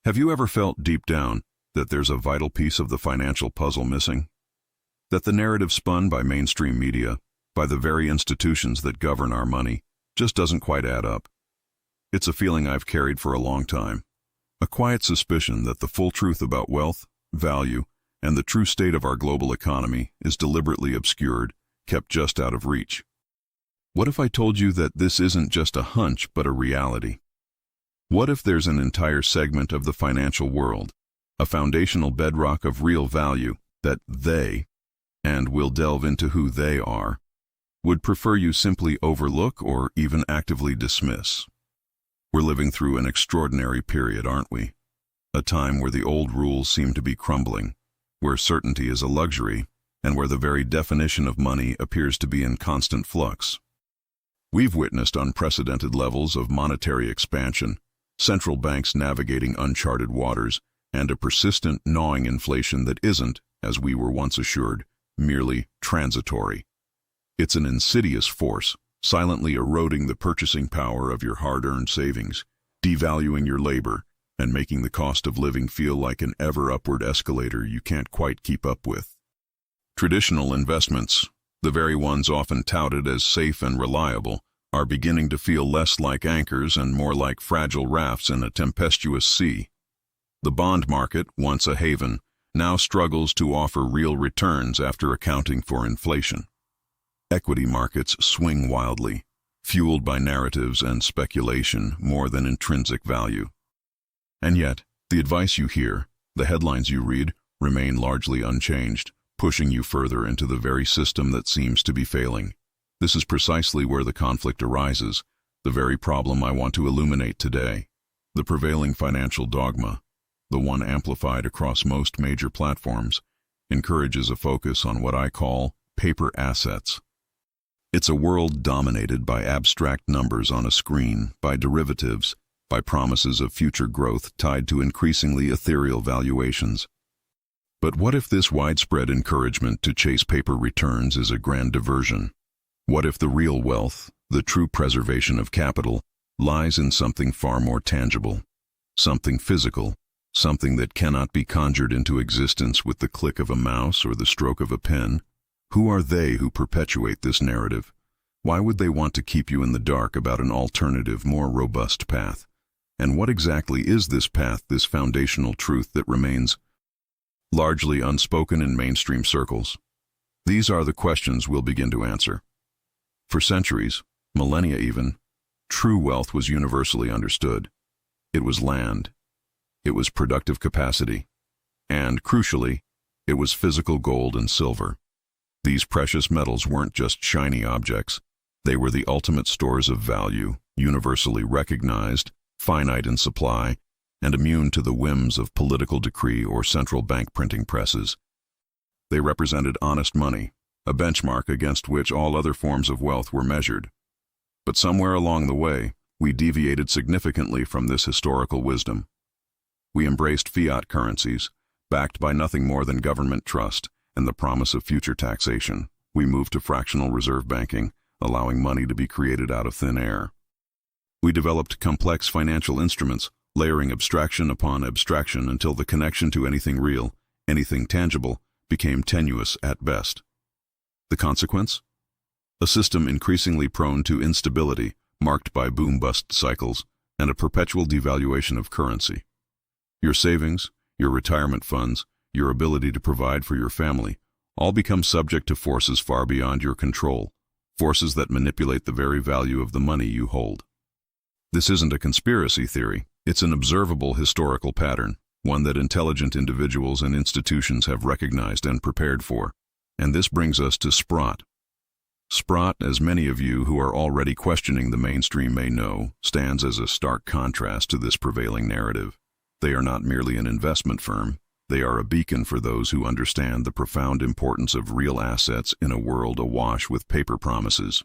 Have you ever felt deep down that there's a vital piece of the financial puzzle missing? That the narrative spun by mainstream media, by the very institutions that govern our money, just doesn't quite add up? It's a feeling I've carried for a long time. A quiet suspicion that the full truth about wealth, value, and the true state of our global economy is deliberately obscured, kept just out of reach. What if I told you that this isn't just a hunch but a reality? What if there's an entire segment of the financial world, a foundational bedrock of real value, that they, and we'll delve into who they are, would prefer you simply overlook or even actively dismiss? We're living through an extraordinary period, aren't we? A time where the old rules seem to be crumbling, where certainty is a luxury, and where the very definition of money appears to be in constant flux. We've witnessed unprecedented levels of monetary expansion, central banks navigating uncharted waters, and a persistent, gnawing inflation that isn't, as we were once assured, merely transitory. It's an insidious force, silently eroding the purchasing power of your hard-earned savings, devaluing your labor, and making the cost of living feel like an ever-upward escalator you can't quite keep up with. Traditional investments, the very ones often touted as safe and reliable, are beginning to feel less like anchors and more like fragile rafts in a tempestuous sea. The bond market, once a haven, now struggles to offer real returns after accounting for inflation. Equity markets swing wildly, fueled by narratives and speculation more than intrinsic value. And yet, the advice you hear, the headlines you read, remain largely unchanged, pushing you further into the very system that seems to be failing. This is precisely where the conflict arises, the very problem I want to illuminate today. The prevailing financial dogma, the one amplified across most major platforms, encourages a focus on what I call paper assets. It's a world dominated by abstract numbers on a screen, by derivatives, by promises of future growth tied to increasingly ethereal valuations. But what if this widespread encouragement to chase paper returns is a grand diversion? What if the real wealth, the true preservation of capital, lies in something far more tangible, something physical, something that cannot be conjured into existence with the click of a mouse or the stroke of a pen? Who are they who perpetuate this narrative? Why would they want to keep you in the dark about an alternative, more robust path? And what exactly is this path, this foundational truth that remains largely unspoken in mainstream circles? These are the questions we'll begin to answer. For centuries, millennia even, true wealth was universally understood. It was land. It was productive capacity. And, crucially, it was physical gold and silver. These precious metals weren't just shiny objects. They were the ultimate stores of value, universally recognized, finite in supply, and immune to the whims of political decree or central bank printing presses. They represented honest money, a benchmark against which all other forms of wealth were measured. But somewhere along the way, we deviated significantly from this historical wisdom. We embraced fiat currencies, backed by nothing more than government trust and the promise of future taxation. We moved to fractional reserve banking, allowing money to be created out of thin air. We developed complex financial instruments, layering abstraction upon abstraction until the connection to anything real, anything tangible, became tenuous at best. The consequence? A system increasingly prone to instability, marked by boom-bust cycles, and a perpetual devaluation of currency. Your savings, your retirement funds, your ability to provide for your family, all become subject to forces far beyond your control, forces that manipulate the very value of the money you hold. This isn't a conspiracy theory, it's an observable historical pattern, one that intelligent individuals and institutions have recognized and prepared for. And this brings us to Sprott. Sprott, as many of you who are already questioning the mainstream may know, stands as a stark contrast to this prevailing narrative. They are not merely an investment firm, they are a beacon for those who understand the profound importance of real assets in a world awash with paper promises.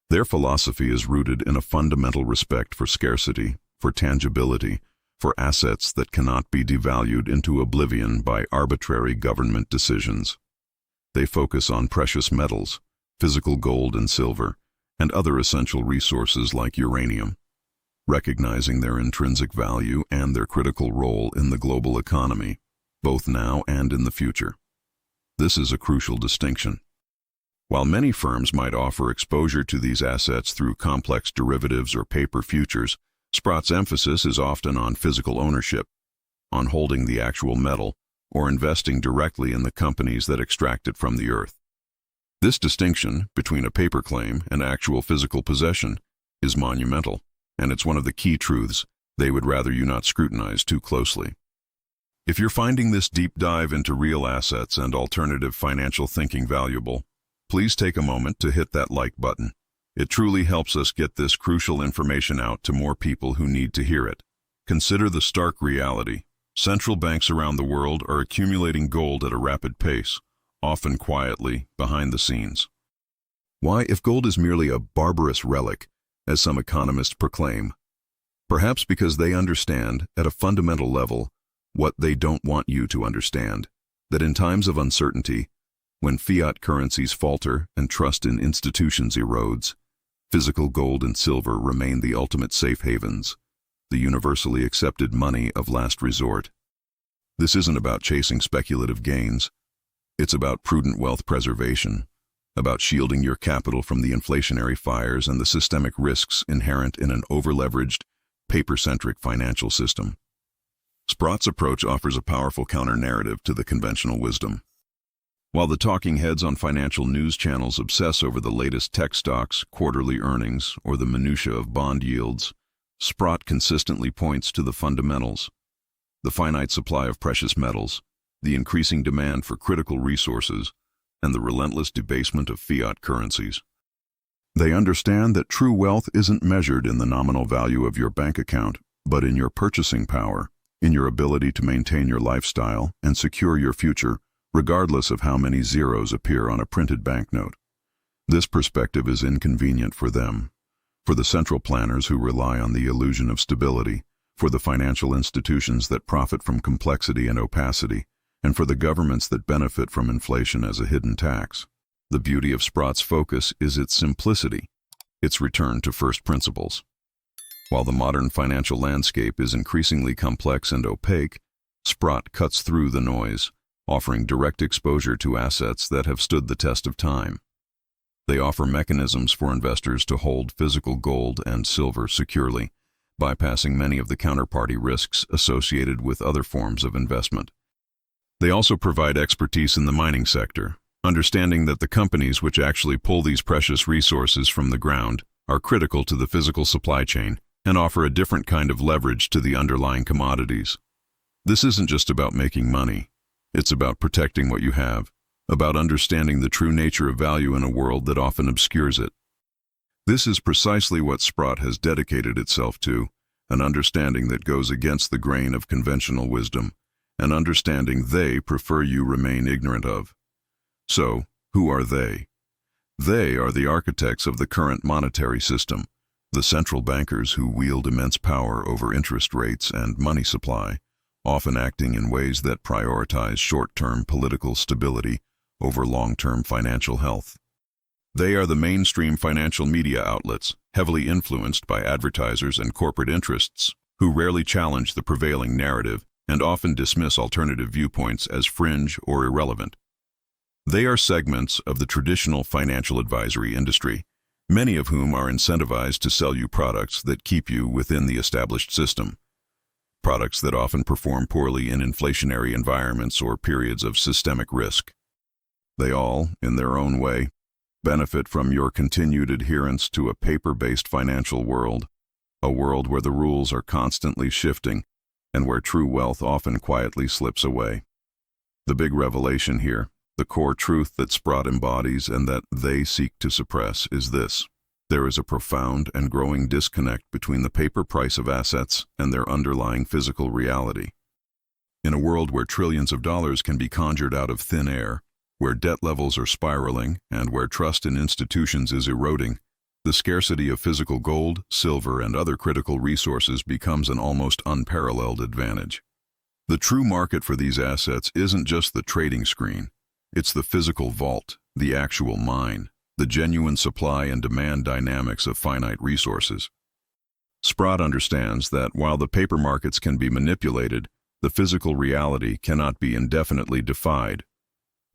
Their philosophy is rooted in a fundamental respect for scarcity, for tangibility, for assets that cannot be devalued into oblivion by arbitrary government decisions. They focus on precious metals, physical gold and silver, and other essential resources like uranium. recognizing their intrinsic value and their critical role in the global economy, both now and in the future. This is a crucial distinction. While many firms might offer exposure to these assets through complex derivatives or paper futures, Sprott's emphasis is often on physical ownership, on holding the actual metal, or investing directly in the companies that extract it from the earth. This distinction between a paper claim and actual physical possession is monumental, and it's one of the key truths they would rather you not scrutinize too closely. If you're finding this deep dive into real assets and alternative financial thinking valuable, please take a moment to hit that like button. It truly helps us get this crucial information out to more people who need to hear it. Consider the stark reality. Central banks around the world are accumulating gold at a rapid pace, often quietly, behind the scenes. Why, if gold is merely a barbarous relic, as some economists proclaim? Perhaps because they understand, at a fundamental level, what they don't want you to understand, that in times of uncertainty, when fiat currencies falter and trust in institutions erodes, physical gold and silver remain the ultimate safe havens, the universally accepted money of last resort. This isn't about chasing speculative gains. It's about prudent wealth preservation, about shielding your capital from the inflationary fires and the systemic risks inherent in an over-leveraged, paper-centric financial system. Sprott's approach offers a powerful counter-narrative to the conventional wisdom. While the talking heads on financial news channels obsess over the latest tech stocks, quarterly earnings, or the minutiae of bond yields, Sprott consistently points to the fundamentals: the finite supply of precious metals, the increasing demand for critical resources, and the relentless debasement of fiat currencies. They understand that true wealth isn't measured in the nominal value of your bank account, but in your purchasing power, in your ability to maintain your lifestyle and secure your future, regardless of how many zeros appear on a printed banknote. This perspective is inconvenient for them, for the central planners who rely on the illusion of stability, for the financial institutions that profit from complexity and opacity, and for the governments that benefit from inflation as a hidden tax. The beauty of Sprott's focus is its simplicity, its return to first principles. While the modern financial landscape is increasingly complex and opaque, Sprott cuts through the noise, offering direct exposure to assets that have stood the test of time. They offer mechanisms for investors to hold physical gold and silver securely, bypassing many of the counterparty risks associated with other forms of investment. They also provide expertise in the mining sector, understanding that the companies which actually pull these precious resources from the ground are critical to the physical supply chain and offer a different kind of leverage to the underlying commodities. This isn't just about making money. It's about protecting what you have, about understanding the true nature of value in a world that often obscures it. This is precisely what Sprott has dedicated itself to, an understanding that goes against the grain of conventional wisdom, an understanding they prefer you remain ignorant of. So, who are they? They are the architects of the current monetary system, the central bankers who wield immense power over interest rates and money supply, often acting in ways that prioritize short-term political stability over long-term financial health. They are the mainstream financial media outlets, heavily influenced by advertisers and corporate interests, who rarely challenge the prevailing narrative and often dismiss alternative viewpoints as fringe or irrelevant. They are segments of the traditional financial advisory industry, many of whom are incentivized to sell you products that keep you within the established system, products that often perform poorly in inflationary environments or periods of systemic risk. They all, in their own way, benefit from your continued adherence to a paper-based financial world, a world where the rules are constantly shifting and where true wealth often quietly slips away. The big revelation here, the core truth that Sprott embodies and that they seek to suppress, is this: there is a profound and growing disconnect between the paper price of assets and their underlying physical reality. In a world where trillions of dollars can be conjured out of thin air, where debt levels are spiraling, and where trust in institutions is eroding, the scarcity of physical gold, silver, and other critical resources becomes an almost unparalleled advantage. The true market for these assets isn't just the trading screen. It's the physical vault, the actual mine, the genuine supply and demand dynamics of finite resources. Sprott understands that while the paper markets can be manipulated, the physical reality cannot be indefinitely defied.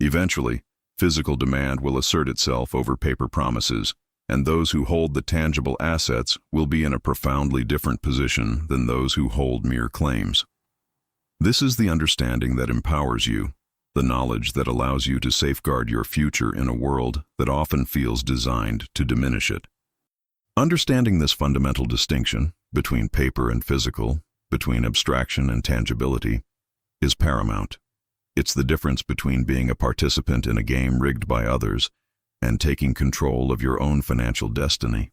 Eventually, physical demand will assert itself over paper promises, and those who hold the tangible assets will be in a profoundly different position than those who hold mere claims. This is the understanding that empowers you, the knowledge that allows you to safeguard your future in a world that often feels designed to diminish it. Understanding this fundamental distinction between paper and physical, between abstraction and tangibility, is paramount. It's the difference between being a participant in a game rigged by others and taking control of your own financial destiny.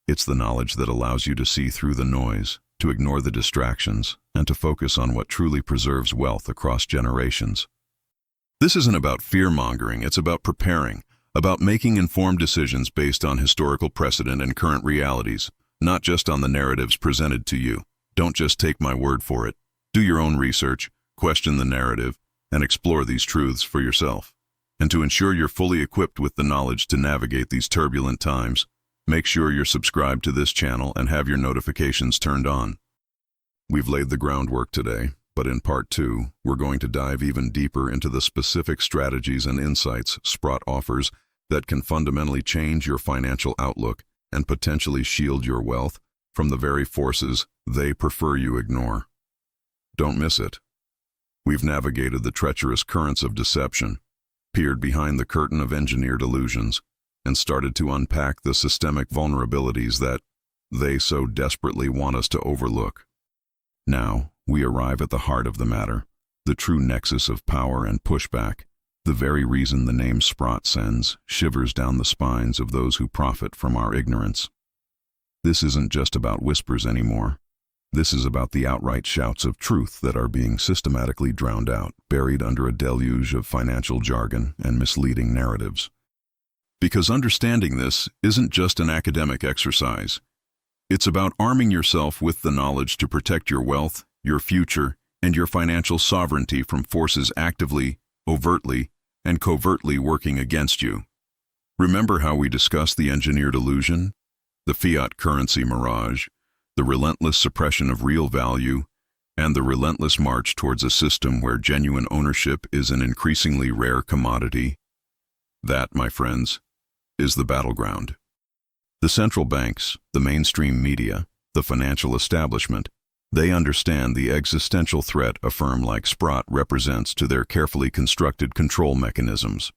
It's the knowledge that allows you to see through the noise, to ignore the distractions, and to focus on what truly preserves wealth across generations. This isn't about fear-mongering, it's about preparing, about making informed decisions based on historical precedent and current realities, not just on the narratives presented to you. Don't just take my word for it. Do your own research, question the narrative, and explore these truths for yourself. And to ensure you're fully equipped with the knowledge to navigate these turbulent times, make sure you're subscribed to this channel and have your notifications turned on. We've laid the groundwork today, but in part 2, we're going to dive even deeper into the specific strategies and insights Sprott offers that can fundamentally change your financial outlook and potentially shield your wealth from the very forces they prefer you ignore. Don't miss it. We've navigated the treacherous currents of deception, peered behind the curtain of engineered illusions, and started to unpack the systemic vulnerabilities that they so desperately want us to overlook. Now, we arrive at the heart of the matter, the true nexus of power and pushback, the very reason the name Sprott sends shivers down the spines of those who profit from our ignorance. This isn't just about whispers anymore. This is about the outright shouts of truth that are being systematically drowned out, buried under a deluge of financial jargon and misleading narratives. Because understanding this isn't just an academic exercise. It's about arming yourself with the knowledge to protect your wealth, your future, and your financial sovereignty from forces actively, overtly, and covertly working against you. Remember how we discussed the engineered illusion, the fiat currency mirage, the relentless suppression of real value, and the relentless march towards a system where genuine ownership is an increasingly rare commodity? That, my friends, is the battleground. The central banks, the mainstream media, the financial establishment, they understand the existential threat a firm like Sprott represents to their carefully constructed control mechanisms.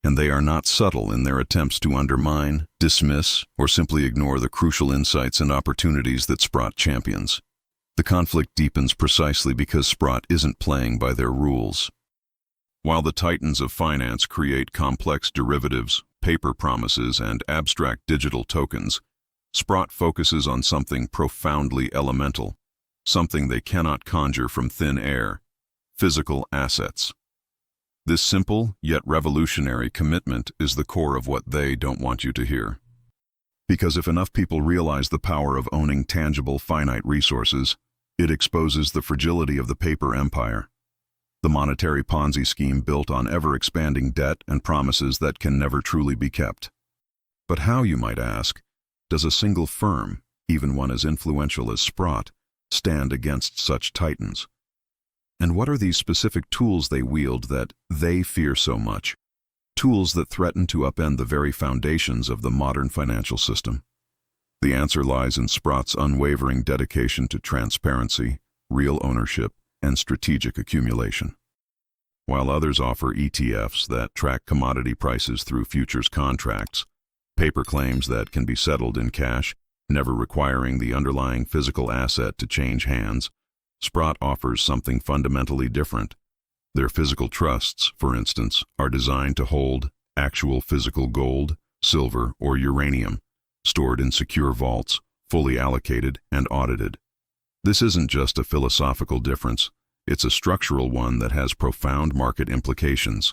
And they are not subtle in their attempts to undermine, dismiss, or simply ignore the crucial insights and opportunities that Sprott champions. The conflict deepens precisely because Sprott isn't playing by their rules. While the titans of finance create complex derivatives, paper promises, and abstract digital tokens, Sprott focuses on something profoundly elemental, something they cannot conjure from thin air: physical assets. This simple, yet revolutionary commitment is the core of what they don't want you to hear. Because if enough people realize the power of owning tangible, finite resources, it exposes the fragility of the paper empire, the monetary Ponzi scheme built on ever-expanding debt and promises that can never truly be kept. But how, you might ask, does a single firm, even one as influential as Sprott, stand against such titans? And what are these specific tools they wield that they fear so much? Tools that threaten to upend the very foundations of the modern financial system. The answer lies in Sprott's unwavering dedication to transparency, real ownership, and strategic accumulation. While others offer ETFs that track commodity prices through futures contracts, paper claims that can be settled in cash, never requiring the underlying physical asset to change hands, Sprott offers something fundamentally different. Their physical trusts, for instance, are designed to hold actual physical gold, silver, or uranium, stored in secure vaults, fully allocated and audited. This isn't just a philosophical difference, it's a structural one that has profound market implications.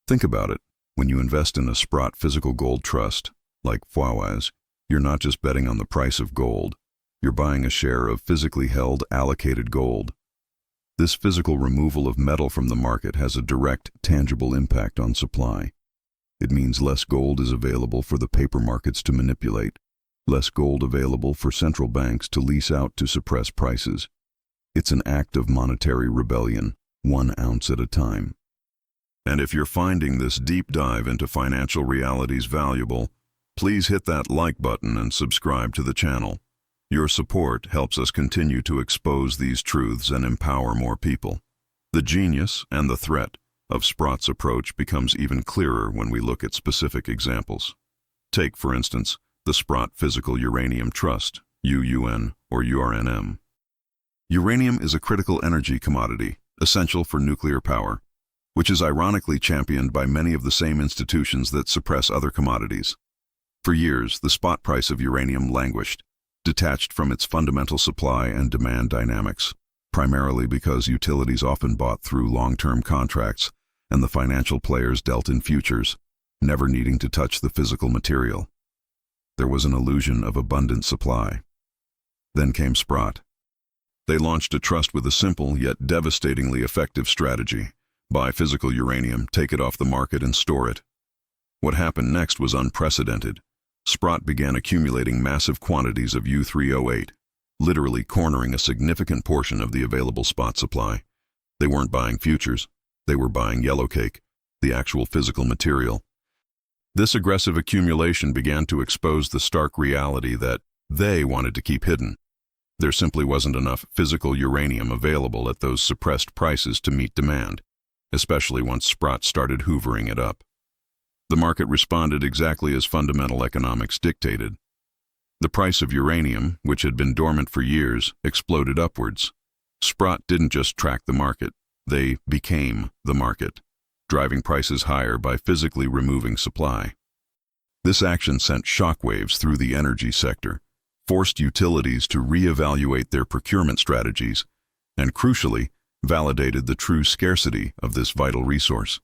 Think about it. When you invest in a Sprott physical gold trust, like Fawaz, you're not just betting on the price of gold. You're buying a share of physically held, allocated gold. This physical removal of metal from the market has a direct, tangible impact on supply. It means less gold is available for the paper markets to manipulate, less gold available for central banks to lease out to suppress prices. It's an act of monetary rebellion, 1 ounce at a time. And if you're finding this deep dive into financial realities valuable, please hit that like button and subscribe to the channel. Your support helps us continue to expose these truths and empower more people. The genius and the threat of Sprott's approach becomes even clearer when we look at specific examples. Take, for instance, the Sprott Physical Uranium Trust, UUN or URNM. Uranium is a critical energy commodity, essential for nuclear power, which is ironically championed by many of the same institutions that suppress other commodities. For years, the spot price of uranium languished, detached from its fundamental supply and demand dynamics, primarily because utilities often bought through long-term contracts and the financial players dealt in futures, never needing to touch the physical material. There was an illusion of abundant supply. Then came Sprott. They launched a trust with a simple yet devastatingly effective strategy: buy physical uranium, take it off the market, and store it. What happened next was unprecedented. Sprott began accumulating massive quantities of U3O8, literally cornering a significant portion of the available spot supply. They weren't buying futures, they were buying yellowcake, the actual physical material. This aggressive accumulation began to expose the stark reality that they wanted to keep hidden. There simply wasn't enough physical uranium available at those suppressed prices to meet demand, especially once Sprott started hoovering it up. The market responded exactly as fundamental economics dictated. The price of uranium, which had been dormant for years, exploded upwards. Sprott didn't just track the market, they became the market, driving prices higher by physically removing supply. This action sent shockwaves through the energy sector, forced utilities to reevaluate their procurement strategies, and crucially, validated the true scarcity of this vital resource.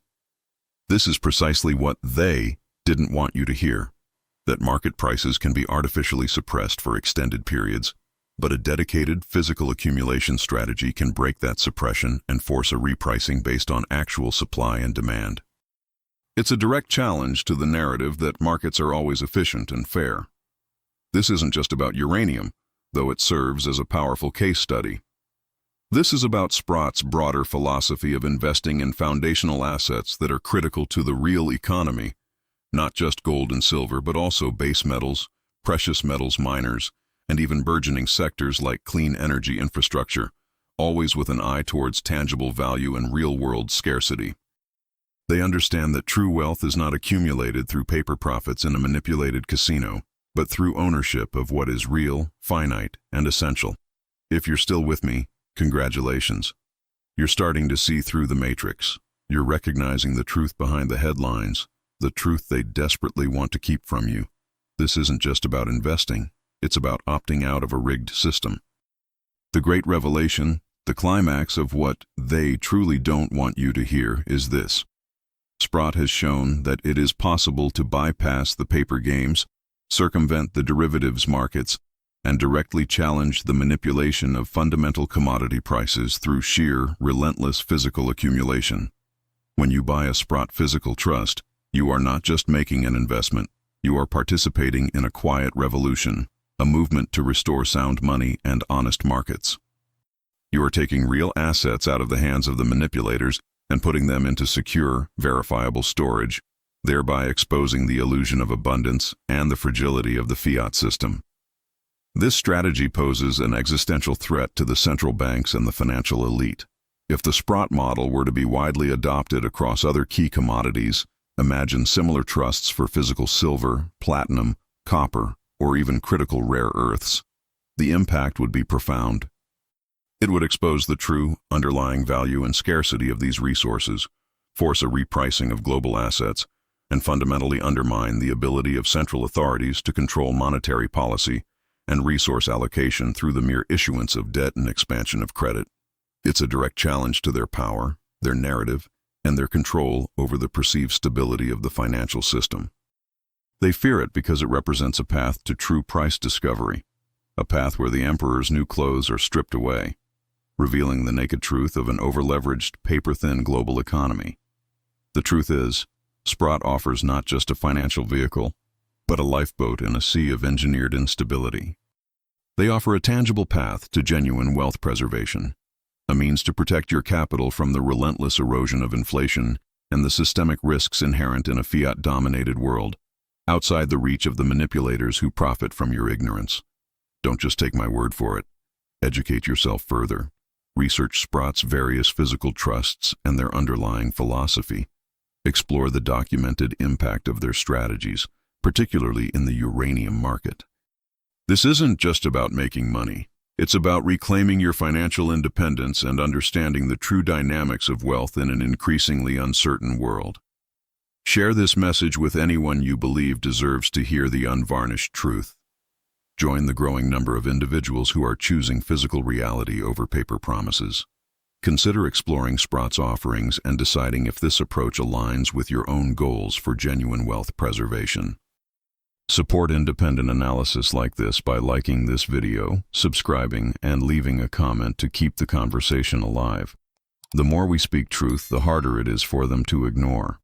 This is precisely what they didn't want you to hear, that market prices can be artificially suppressed for extended periods, but a dedicated physical accumulation strategy can break that suppression and force a repricing based on actual supply and demand. It's a direct challenge to the narrative that markets are always efficient and fair. This isn't just about uranium, though it serves as a powerful case study. This is about Sprott's broader philosophy of investing in foundational assets that are critical to the real economy, not just gold and silver, but also base metals, precious metals miners, and even burgeoning sectors like clean energy infrastructure, always with an eye towards tangible value and real-world scarcity. They understand that true wealth is not accumulated through paper profits in a manipulated casino, but through ownership of what is real, finite, and essential. If you're still with me, congratulations. You're starting to see through the matrix. You're recognizing the truth behind the headlines, the truth they desperately want to keep from you. This isn't just about investing, it's about opting out of a rigged system. The great revelation, the climax of what they truly don't want you to hear is this. Sprott has shown that it is possible to bypass the paper games, circumvent the derivatives markets, and directly challenge the manipulation of fundamental commodity prices through sheer, relentless physical accumulation. When you buy a Sprott physical trust, you are not just making an investment, you are participating in a quiet revolution, a movement to restore sound money and honest markets. You are taking real assets out of the hands of the manipulators and putting them into secure, verifiable storage, thereby exposing the illusion of abundance and the fragility of the fiat system. This strategy poses an existential threat to the central banks and the financial elite. If the Sprott model were to be widely adopted across other key commodities, imagine similar trusts for physical silver, platinum, copper, or even critical rare earths. The impact would be profound. It would expose the true, underlying value and scarcity of these resources, force a repricing of global assets, and fundamentally undermine the ability of central authorities to control monetary policy and resource allocation through the mere issuance of debt and expansion of credit. It's a direct challenge to their power, their narrative, and their control over the perceived stability of the financial system. They fear it because it represents a path to true price discovery, a path where the emperor's new clothes are stripped away, revealing the naked truth of an over-leveraged, paper-thin global economy. The truth is, Sprott offers not just a financial vehicle, but a lifeboat in a sea of engineered instability. They offer a tangible path to genuine wealth preservation, a means to protect your capital from the relentless erosion of inflation and the systemic risks inherent in a fiat-dominated world, outside the reach of the manipulators who profit from your ignorance. Don't just take my word for it. Educate yourself further. Research Sprott's various physical trusts and their underlying philosophy. Explore the documented impact of their strategies, particularly in the uranium market. This isn't just about making money. It's about reclaiming your financial independence and understanding the true dynamics of wealth in an increasingly uncertain world. Share this message with anyone you believe deserves to hear the unvarnished truth. Join the growing number of individuals who are choosing physical reality over paper promises. Consider exploring Sprott's offerings and deciding if this approach aligns with your own goals for genuine wealth preservation. Support independent analysis like this by liking this video, subscribing, and leaving a comment to keep the conversation alive. The more we speak truth, the harder it is for them to ignore.